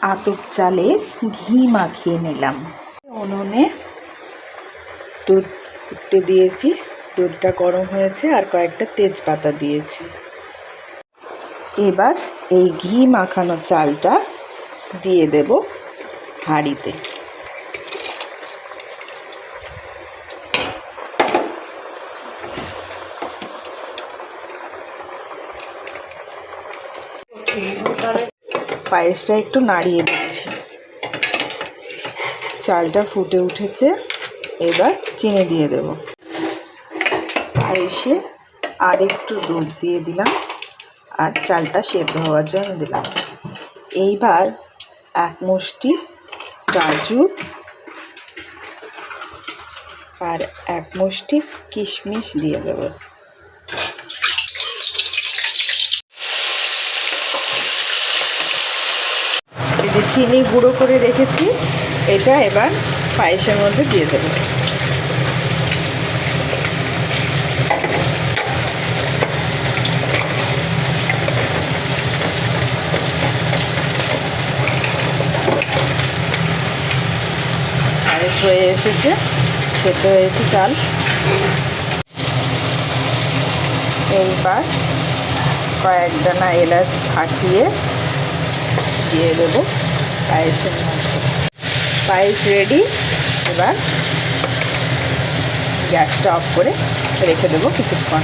আতপ চালে ঘি মাখিয়ে নিলাম। উনুনে দুধ ফুটতে দিয়েছি, দুধটা গরম হয়েছে আর কয়েকটা তেজপাতা দিয়েছি। এবার এই ঘি মাখানো চালটা দিয়ে দেব হাঁড়িতে। পায়েসটা একটু নাড়িয়ে দিচ্ছি। চালটা ফুটে উঠেছে, এবার চিনি দিয়ে দেব। পায়েসে আর একটু দুধ দিয়ে দিলাম আর চালটা সেদ্ধ হওয়ার জন্য দিলাম। এইবার এক মুষ্টি কাজু আর এক মুষ্টি কিশমিশ দিয়ে দেব। এই যে চিনি গুঁড়ো করে রেখেছি, এটা এবার পায়েসের মধ্যে দিয়ে দেব। পায়েস হয়ে এসেছে, সেদ্ধ হয়েছে চাল। এইবার কয়েক দানা এলাচ ফাটিয়ে দিয়ে দেব পায়েসের মধ্যে। পায়েস রেডি। এবার গ্যাসটা অফ করে রেখে দেবো কিছুক্ষণ।